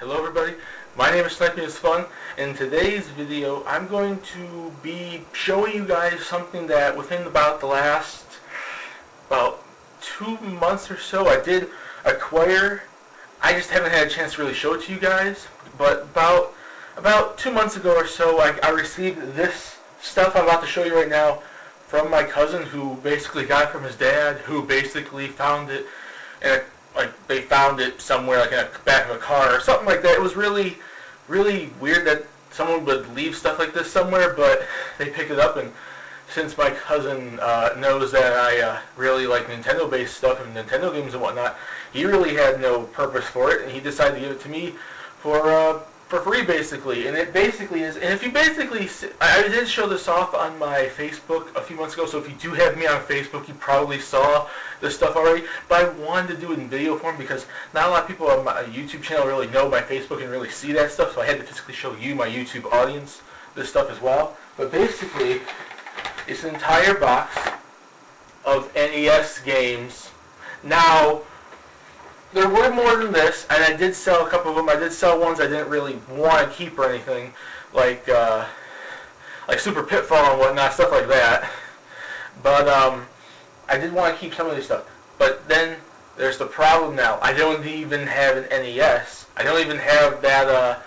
Hello everybody, my name is SnipingIsFun. In today's video I'm going to be showing you guys something that within about the last 2 months or so I did acquire. I just haven't had a chance to really show it to you guys, but about 2 months ago or so I received this stuff I'm about to show you right now from my cousin, who basically got it from his dad, who basically found it in they found it somewhere like in the back of a car or something like that. It was really weird that someone would leave stuff like this somewhere, but they picked it up, and since my cousin knows that I really like Nintendo-based stuff and Nintendo games and whatnot, he really had no purpose for it, and he decided to give it to me for free, basically. And it basically is, and if you basically, I did show this off on my Facebook a few months ago, so if you do have me on Facebook, you probably saw this stuff already, but I wanted to do it in video form because not a lot of people on my YouTube channel really know my Facebook and really see that stuff, so I had to physically show you, my YouTube audience, this stuff as well. But basically, it's an entire box of NES games. Now, there were more than this, and I did sell a couple of them. I did sell ones I didn't really want to keep or anything, like Super Pitfall and whatnot, stuff like that. But I did want to keep some of this stuff. But then there's the problem now. I don't even have an NES. I don't even have the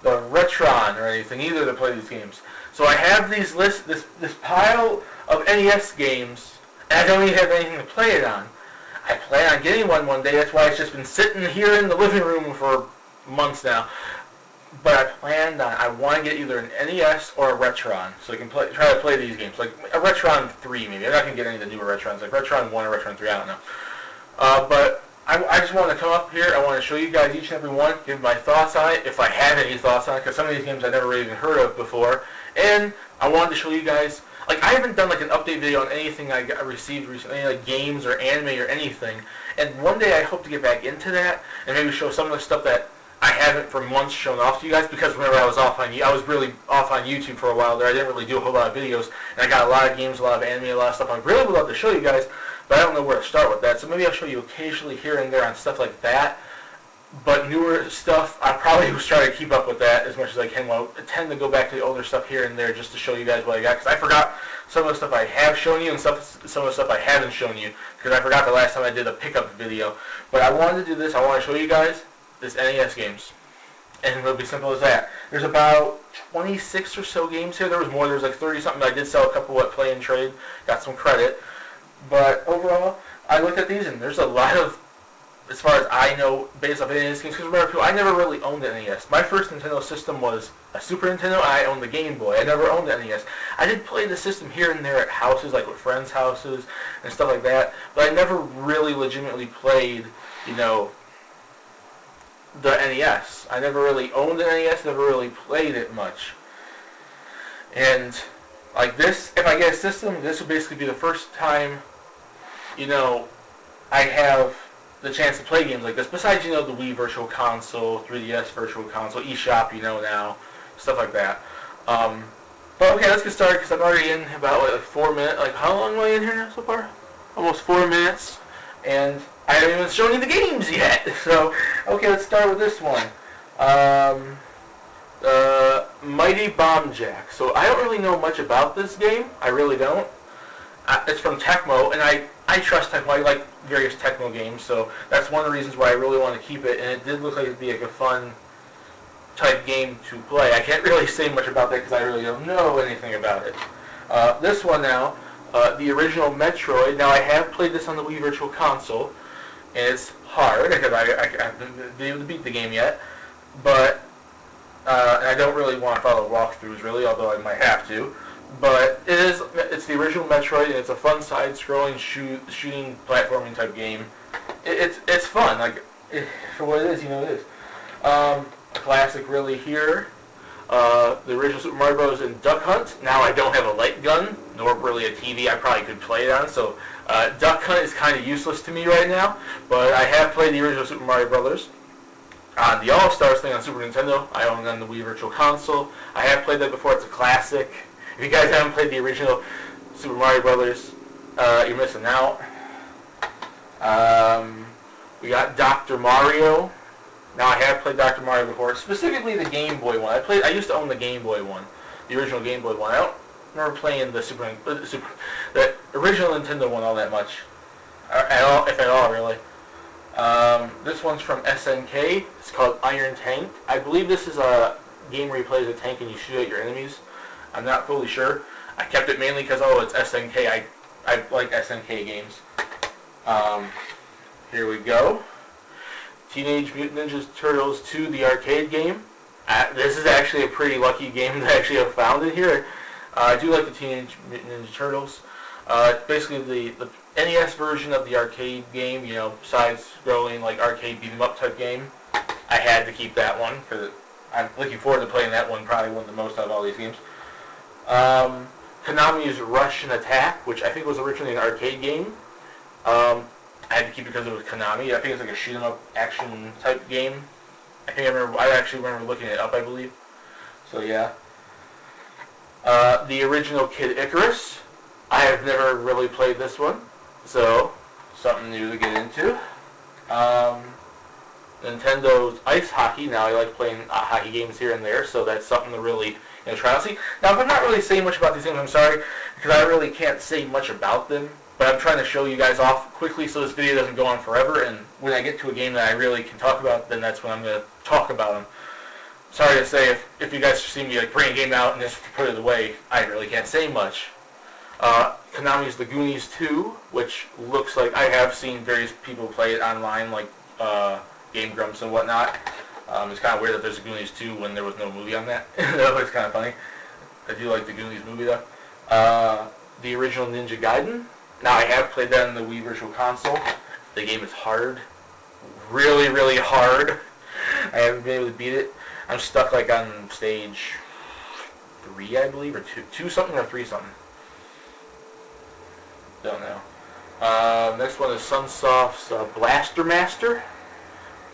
Retron or anything either to play these games. So I have these this pile of NES games, and I don't even have anything to play it on. I plan on getting one day. That's why it's just been sitting here in the living room for months now. But I want to get either an NES or a Retron, so I can try to play these games. Like a Retron 3 maybe. I'm not going to get any of the newer Retrons, like Retron 1 or Retron 3, I don't know. But I just want to come up here. I want to show you guys each and every one, give my thoughts on it, if I have any thoughts on it, because some of these games I never really even heard of before. And I wanted to show you guys, like, I haven't done like an update video on anything I received recently, any like games or anime or anything. And one day I hope to get back into that and maybe show some of the stuff that I haven't for months shown off to you guys, because whenever I was really off on YouTube for a while there. I didn't really do a whole lot of videos, and I got a lot of games, a lot of anime, a lot of stuff I really would love to show you guys, but I don't know where to start with that. So maybe I'll show you occasionally here and there on stuff like that. But newer stuff, I probably was trying to keep up with that as much as I can. Well, I tend to go back to the older stuff here and there just to show you guys what I got, because I forgot some of the stuff I have shown you and some of the stuff I haven't shown you, because I forgot the last time I did a pickup video. But I wanted to do this. I want to show you guys this NES games, and it'll be simple as that. There's about 26 or so games here. There was more. There was like 30 something. I did sell a couple at Play and Trade, got some credit. But overall, I looked at these, and there's a lot of, as far as I know, based off NES games, because remember, I never really owned an NES. My first Nintendo system was a Super Nintendo, and I owned the Game Boy. I never owned an NES. I did play the system here and there at houses, like with friends' houses and stuff like that, but I never really legitimately played, the NES. I never really owned an NES, never really played it much. And like this, if I get a system, this would basically be the first time, I have the chance to play games like this, besides, the Wii Virtual Console, 3DS Virtual Console, eShop, now, stuff like that. But okay, let's get started, because I'm already in about like 4 minutes. Like, how long am I in here now so far? Almost 4 minutes, and I haven't even shown you the games yet. So, okay, let's start with this one. Mighty Bomb Jack. So I don't really know much about this game. I really don't. It's from Tecmo, and I trust Tecmo. I like various Tecmo games, so that's one of the reasons why I really want to keep it, and it did look like it'd be like a fun type game to play. I can't really say much about that because I really don't know anything about it. This one now, the original Metroid. Now, I have played this on the Wii Virtual Console, and it's hard because I haven't been able to beat the game yet, but and I don't really want to follow walkthroughs, really, although I might have to. But it's the original Metroid, and it's a fun side-scrolling shooting platforming type game. It's fun, like, for what it is, it is. A classic really here. The original Super Mario Bros. And Duck Hunt. Now I don't have a light gun, nor really a TV I probably could play it on, so Duck Hunt is kind of useless to me right now, but I have played the original Super Mario Bros. On the All-Stars thing on Super Nintendo. I own it on the Wii Virtual Console. I have played that before. It's a classic. If you guys haven't played the original Super Mario Brothers, you're missing out. We got Dr. Mario. Now I have played Dr. Mario before, specifically the Game Boy one. I used to own the Game Boy one, the original Game Boy one. I don't remember playing the the original Nintendo one all that much, at all, if at all, really. This one's from SNK. It's called Iron Tank. I believe this is a game where you play as a tank and you shoot at your enemies. I'm not fully sure. I kept it mainly because, it's SNK. I like SNK games. Here we go. Teenage Mutant Ninja Turtles 2, the arcade game. This is actually a pretty lucky game to actually have found it here. I do like the Teenage Mutant Ninja Turtles. Basically the NES version of the arcade game, side-scrolling, like arcade beat-em-up type game. I had to keep that one, because I'm looking forward to playing that one, probably one of the most out of all these games. Konami's Rush and Attack, which I think was originally an arcade game. I had to keep it because it was Konami. I think it's like a shoot-em-up action type game. I actually remember looking it up, I believe. So yeah. The original Kid Icarus. I have never really played this one, so something new to get into. Nintendo Ice Hockey. Now I like playing hockey games here and there, so that's something to really try out. See, now if I'm not really saying much about these things, I'm sorry, because I really can't say much about them. But I'm trying to show you guys off quickly so this video doesn't go on forever. And when I get to a game that I really can talk about, then that's when I'm going to talk about them. Sorry to say, if you guys see me bring a game out and just put it away, I really can't say much. Konami's The Goonies 2, which looks like I have seen various people play it online, like Game Grumps and whatnot. It's kind of weird that there's a Goonies 2 when there was no movie on that. That was kind of funny. I do like the Goonies movie though. The original Ninja Gaiden. Now I have played that in the Wii Virtual Console. The game is hard. Really, really hard. I haven't been able to beat it. I'm stuck like on stage 3, I believe, or 2 something or 3 something. Don't know. Next one is Sunsoft's Blaster Master.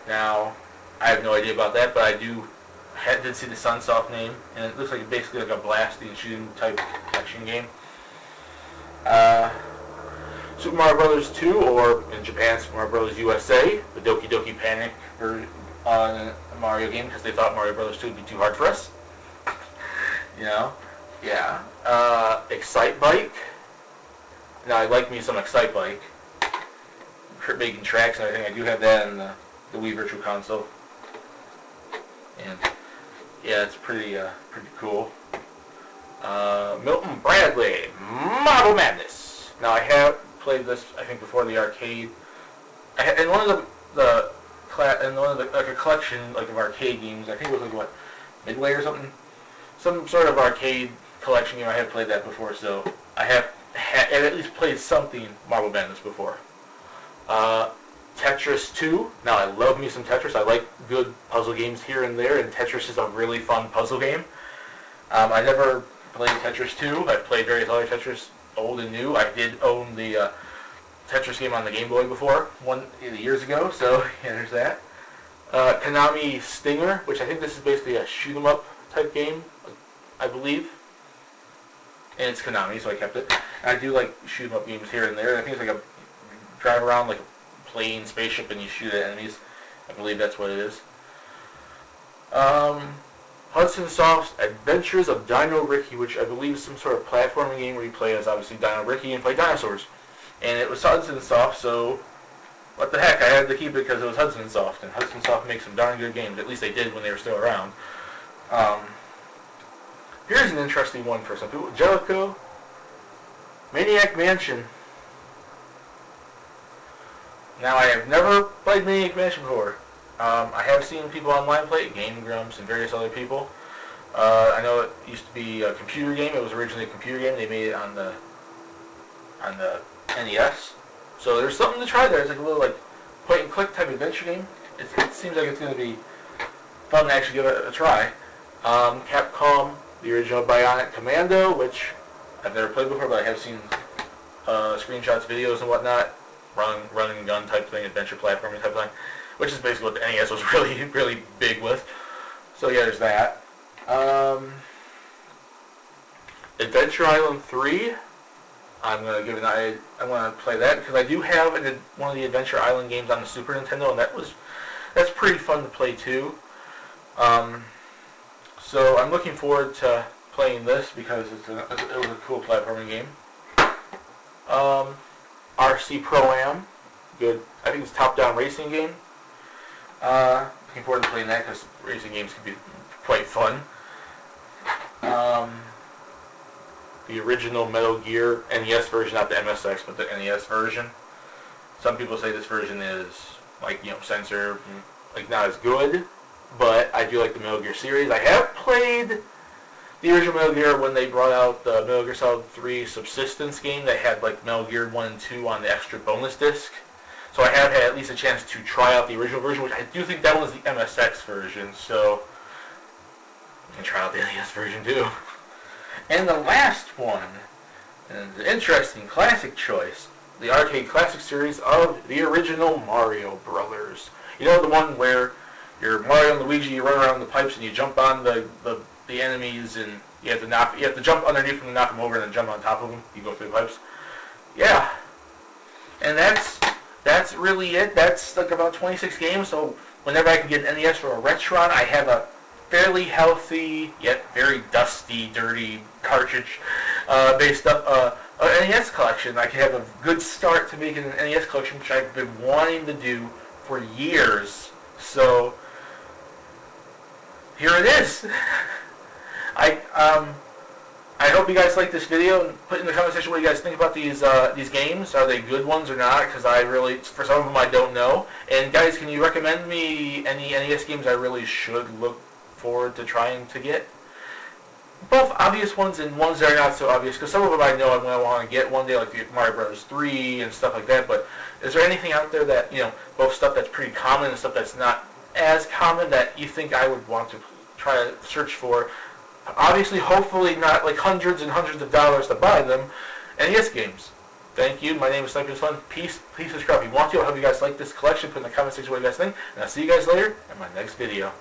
Now, I have no idea about that, but I did see the Sunsoft name, and it looks like basically like a blasting shooting type action game. Super Mario Bros. 2, or in Japan, Super Mario Bros. USA, the Doki Doki Panic Mario game, because they thought Mario Bros. 2 would be too hard for us. Yeah. Excite Bike. Now, I like me some Excite Bike. Making tracks and everything. I do have that in the Wii Virtual Console. And, yeah, it's pretty cool. Milton Bradley, Marble Madness. Now, I have played this, I think, before the arcade. In one of a collection like of arcade games. I think it was like Midway or something. Some sort of arcade collection game. I have played that before, so I have at least played something Marble Madness before. Tetris 2. Now I love me some Tetris. I like good puzzle games here and there, and Tetris is a really fun puzzle game. I never played Tetris 2. I've played various other Tetris, old and new. I did own the Tetris game on the Game Boy before, years ago, so yeah, there's that. Konami Stinger, which I think this is basically a shoot-'em-up type game, I believe. And it's Konami, so I kept it. I do like shoot-'em-up games here and there. I think it's like a drive around like a plane, spaceship, and you shoot at enemies. I believe that's what it is. Hudson Soft's Adventures of Dino Ricky, which I believe is some sort of platforming game where you play as obviously Dino Ricky and play dinosaurs. And it was Hudson Soft, so what the heck, I had to keep it because it was Hudson Soft, and Hudson Soft makes some darn good games. At least they did when they were still around. Here's an interesting one for some people. Jellicoe, Maniac Mansion. Now, I have never played Maniac Mansion before. I have seen people online play it, Game Grumps and various other people. I know it used to be a computer game. It was originally a computer game. They made it on the NES. So there's something to try there. It's like a little point and click type adventure game. It seems like it's going to be fun to actually give it a try. Capcom, the original Bionic Commando, which I've never played before, but I have seen screenshots, videos, and whatnot. Run and gun type thing, adventure platforming type thing, which is basically what the NES was really, really big with. So yeah, there's that. Adventure Island 3. I'm gonna give I want to play that because I do have one of the Adventure Island games on the Super Nintendo, and that's pretty fun to play too. So I'm looking forward to playing this because it was a cool platforming game. RC Pro-Am, good. I think it's a top-down racing game. Looking forward to playing that because racing games can be quite fun. The original Metal Gear NES version, not the MSX, but the NES version. Some people say this version is censored, not as good, but I do like the Metal Gear series. I have played the original Metal Gear when they brought out the Metal Gear Solid 3 Subsistence game. They had Metal Gear 1 and 2 on the extra bonus disc. So I have had at least a chance to try out the original version, which I do think that one was the MSX version, so you can try out the NES version too. And the last one, and an interesting classic choice, the arcade classic series of the original Mario Brothers. You know, the one where you're Mario and Luigi, you run around the pipes and you jump on the enemies and you have to jump underneath them to knock them over and then jump on top of them. You go through the pipes. Yeah. And that's really it. That's about 26 games, so whenever I can get an NES or a Retron, I have a fairly healthy, yet very dusty, dirty cartridge based up an NES collection. I can have a good start to making an NES collection, which I've been wanting to do for years. So here it is. I hope you guys like this video, and put in the comment section what you guys think about these games. Are they good ones or not? Because for some of them I don't know. And guys, can you recommend me any NES games I really should look forward to trying to get? Both obvious ones and ones that are not so obvious, because some of them I know I'm going to want to get one day, like the Mario Bros. 3 and stuff like that. But is there anything out there that, both stuff that's pretty common and stuff that's not as common that you think I would want to try to search for? Obviously, hopefully not hundreds and hundreds of dollars to buy them. NES games. Thank you. My name is SnipingIsFun. Peace. Please subscribe if you want to. I hope you guys like this collection. Put in the comment section what you guys think. And I'll see you guys later in my next video.